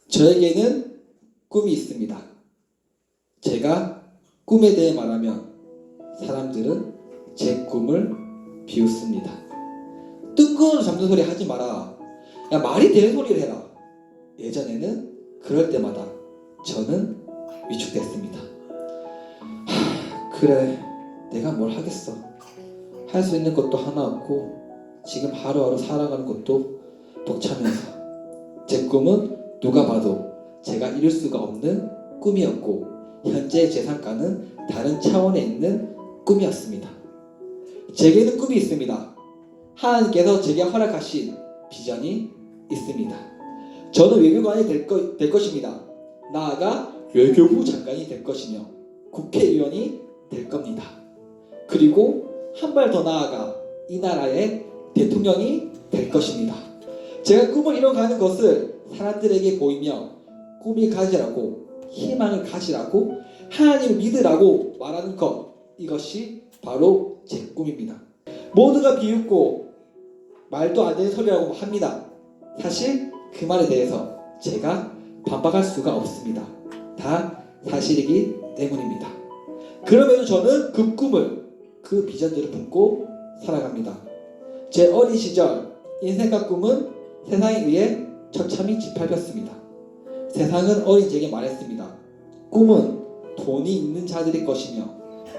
저에게는 꿈이 있습니다. 제가 꿈에 대해 말하면 사람들은 제 꿈을 비웃습니다. 뜬금없는 잡는 소리 하지 마라. 야, 말이 되는 소리를 해라. 예전에는 그럴 때마다 저는 위축됐습니다. 그래, 내가 뭘 하겠어. 할 수 있는 것도 하나 없고 지금 하루하루 살아가는 것도 벅차면서 제 꿈은 누가 봐도 제가 이룰 수가 없는 꿈이었고 현재의 제 상가는 다른 차원에 있는 꿈이었습니다. 제게는 꿈이 있습니다. 하나님께서 제게 허락하신 비전이 있습니다. 저는 외교관이 될 것입니다. 나아가 외교부 장관이 될 것이며 국회의원이 될 겁니다. 그리고 한 발 더 나아가 이 나라의 대통령이 될 것입니다. 제가 꿈을 이뤄가는 것을 사람들에게 보이며 꿈을 가지라고, 희망을 가지라고, 하나님을 믿으라고 말하는 것, 이것이 바로 제 꿈입니다. 모두가 비웃고 말도 안 되는 소리라고 합니다. 사실 그 말에 대해서 제가 반박할 수가 없습니다. 다 사실이기 때문입니다. 그럼에도 저는 그 꿈을, 그 비전들을 품고 살아갑니다. 제 어린 시절 인생과 꿈은 세상에 의해 처참히 짓밟혔습니다. 세상은 어린 제게 말했습니다. 꿈은 돈이 있는 자들의 것이며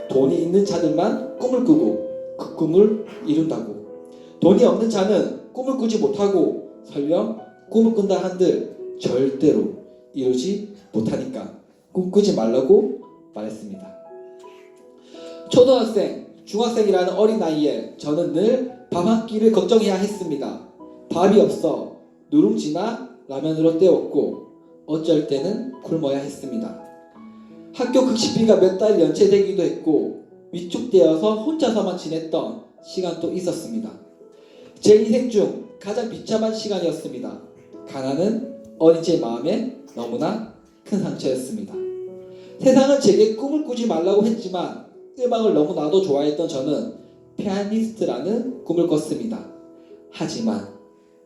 돈이 있는 자들만 꿈을 꾸고 그 꿈을 이룬다고. 돈이 없는 자는 꿈을 꾸지 못하고 설령 꿈을 꾼다 한들 절대로 이루지 못하니까 꿈꾸지 말라고 말했습니다. 초등학생, 중학생이라는 어린 나이에 저는 늘 밥 한 끼를 걱정해야 했습니다. 밥이 없어 누룽지나 라면으로 때웠고 어쩔 때는 굶어야 했습니다. 학교 급식비가 몇 달 연체되기도 했고 위축되어서 혼자서만 지냈던 시간도 있었습니다. 제 인생 중 가장 비참한 시간이었습니다. 가난은 어린 제 마음에 너무나 큰 상처였습니다. 세상은 제게 꿈을 꾸지 말라고 했지만 음악을 너무나도 좋아했던 저는 피아니스트라는 꿈을 꿨습니다. 하지만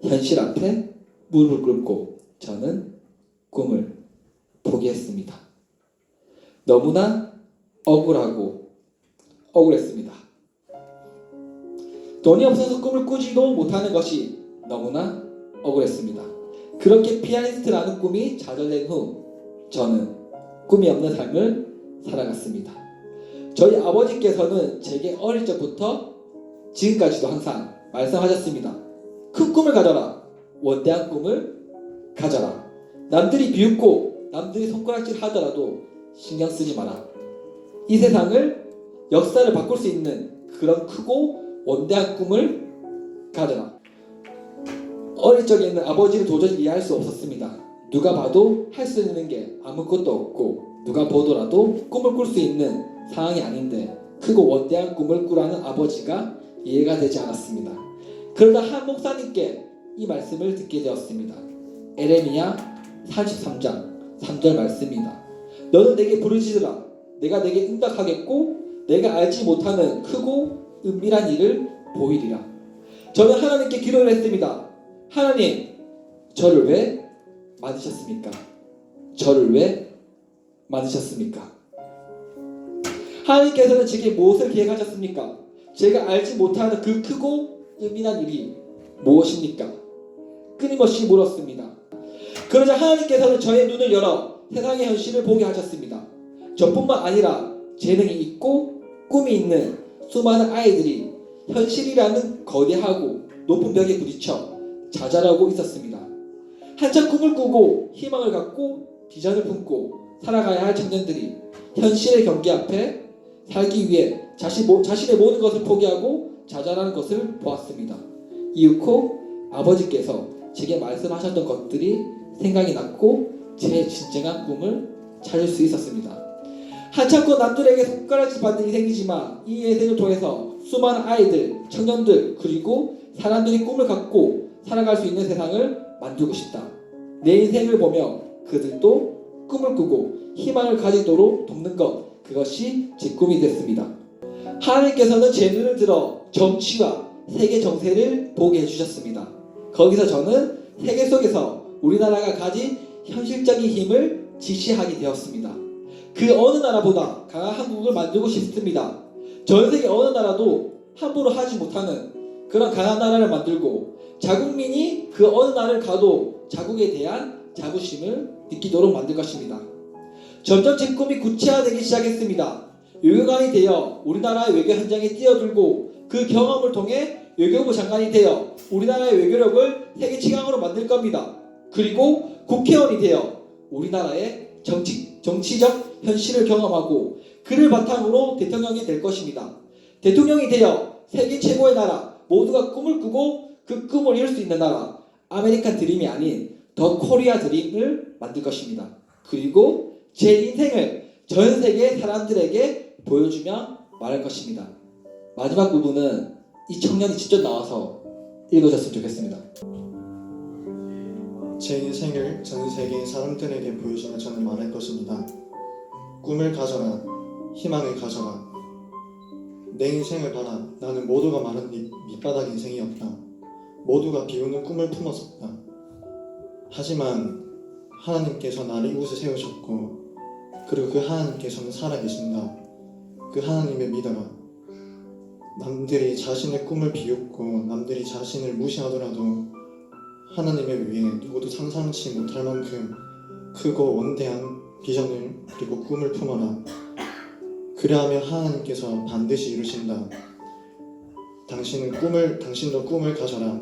현실 앞에 무릎을 꿇고 저는 꿈을 포기했습니다. 너무나 억울했습니다. 돈이 없어서 꿈을 꾸지도 못하는 것이 너무나 억울했습니다. 그렇게 피아니스트라는 꿈이 좌절된 후 저는 꿈이 없는 삶을 살아갔습니다. 저희 아버지께서는 제게 어릴 적부터 지금까지도 항상 말씀하셨습니다. 큰 꿈을 가져라. 원대한 꿈을 가져라. 남들이 비웃고 남들이 손가락질 하더라도 신경 쓰지 마라. 이 세상을, 역사를 바꿀 수 있는 그런 크고 원대한 꿈을 가져라. 어릴 적에는 아버지를 도저히 이해할 수 없었습니다. 누가 봐도 할 수 있는 게 아무것도 없고 누가 보더라도 꿈을 꿀 수 있는 상황이 아닌데 크고 원대한 꿈을 꾸라는 아버지가 이해가 되지 않았습니다. 그러다 한 목사님께 이 말씀을 듣게 되었습니다. 에레미야 33장 3절 말씀입니다. 너는 내게 부르짖으라. 내가 내게 응답하겠고 내가 알지 못하는 크고 은밀한 일을 보이리라. 저는 하나님께 기도를 했습니다. 하나님, 저를 왜 만드셨습니까? 저를 왜 만드셨습니까? 하나님께서는 제게 무엇을 계획하셨습니까? 제가 알지 못하는 그 크고 은밀한 일이 무엇입니까? 끊임없이 물었습니다. 그러자 하나님께서는 저의 눈을 열어 세상의 현실을 보게 하셨습니다. 저뿐만 아니라 재능이 있고 꿈이 있는 수많은 아이들이 현실이라는 거대하고 높은 벽에 부딪혀 좌절하고 있었습니다. 한참 꿈을 꾸고 희망을 갖고 비전을 품고 살아가야 할 청년들이 현실의 경계 앞에 살기 위해 자신의 모든 것을 포기하고 좌절하는 것을 보았습니다. 이윽고 아버지께서 제게 말씀하셨던 것들이 생각이 났고 제 진정한 꿈을 찾을 수 있었습니다. 한참껏 남들에게 손가락질 받는 인생이지만 이 인생을 통해서 수많은 아이들, 청년들 그리고 사람들이 꿈을 갖고 살아갈 수 있는 세상을 만들고 싶다. 내 인생을 보며 그들도 꿈을 꾸고 희망을 가지도록 돕는 것, 그것이 제 꿈이 됐습니다. 하나님께서는 제 눈을 들어 정치와 세계 정세를 보게 해주셨습니다. 거기서 저는 세계 속에서 우리나라가 가진 현실적인 힘을 지시하게 되었습니다. 그 어느 나라보다 강한 한국을 만들고 싶습니다. 전 세계 어느 나라도 함부로 하지 못하는 그런 강한 나라를 만들고 자국민이 그 어느 나라를 가도 자국에 대한 자부심을 느끼도록 만들 것입니다. 점점 제 꿈이 구체화되기 시작했습니다. 외교관이 되어 우리나라의 외교 현장에 뛰어들고 그 경험을 통해 외교부 장관이 되어 우리나라의 외교력을 세계 최강으로 만들 겁니다. 그리고 국회의원이 되어 우리나라의 정치적 현실을 경험하고 그를 바탕으로 대통령이 될 것입니다. 대통령이 되어 세계 최고의 나라, 모두가 꿈을 꾸고 그 꿈을 이룰 수 있는 나라, 아메리칸 드림이 아닌 더 코리아 드림을 만들 것입니다. 그리고 제 인생을 전 세계 사람들에게 보여주며 말할 것입니다. 마지막 부분은 이 청년이 직접 나와서 읽어줬으면 좋겠습니다. 제 인생을 전 세계 사람들에게 보여주며 저는 말할 것입니다. 꿈을 가져라, 희망을 가져라. 내 인생을 봐라. 나는 모두가 말하는 밑바닥 인생이었다. 모두가 비우는 꿈을 품었었다. 하지만 하나님께서 나를 이곳에 세우셨고 그리고 그 하나님께서는 살아계신다. 그 하나님을 믿어라. 남들이 자신의 꿈을 비웃고 남들이 자신을 무시하더라도 하나님을 위해 누구도 상상치 못할 만큼 크고 원대한 비전을 그리고 꿈을 품어라. 그리하면 하나님께서 반드시 이루신다. 당신도 꿈을 가져라.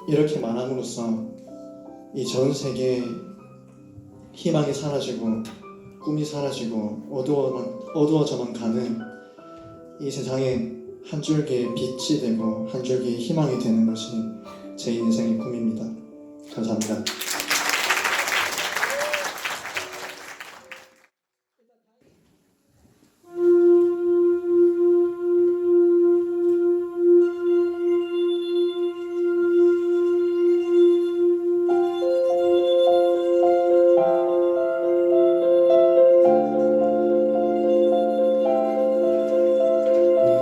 이렇게 말함으로써 이 전 세계에 희망이 사라지고 꿈이 사라지고 어두워져만 가는 이 세상에 한 줄기의 빛이 되고 한 줄기의 희망이 되는 것이 제 인생의 꿈입니다. 감사합니다.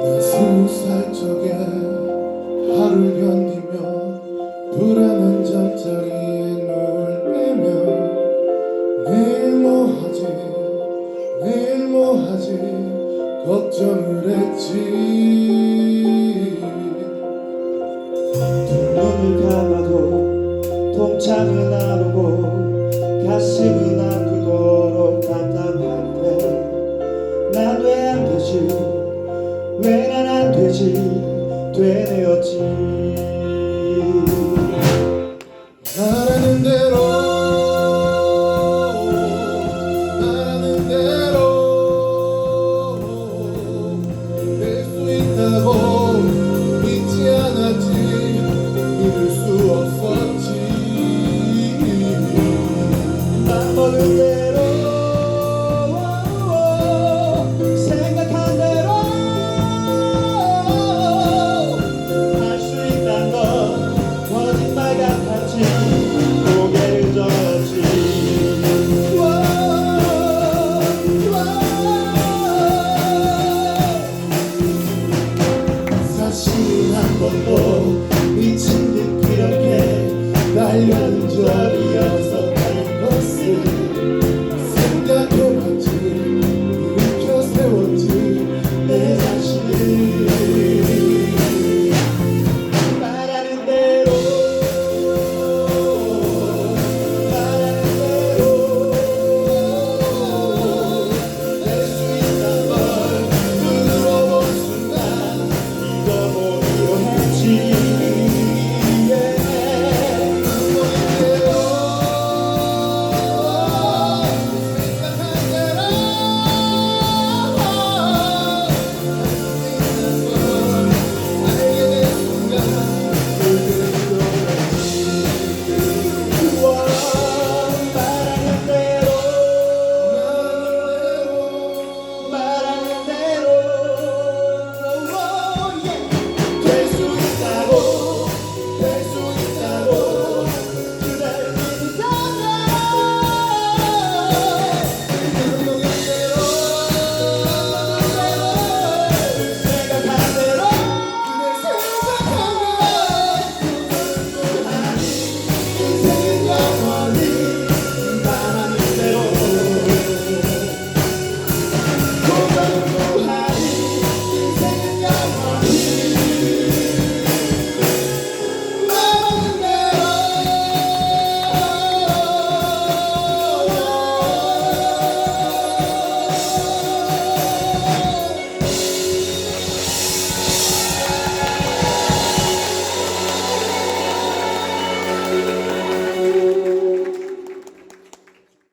나 20살 적에 하루 견디며 불안한 잠자리에 눈을 빼며 내일 뭐 하지 걱정을 했지. 두 눈을 감아도 통창은 안 오고 가슴은 아프도록 답답한데 난 왜 안 되지 왜 난 안 되지 되뇌었지. 말하는 대로 될 수 있다고 믿지 않았지. 믿을 수 없었지. 맘 먹은 대로 생각한 대로 할 수 있단 건 거짓말 같았지. 고개를 젓었지. 사실은 한 번도 미친 듯 그렇게 날려는 적이 없어.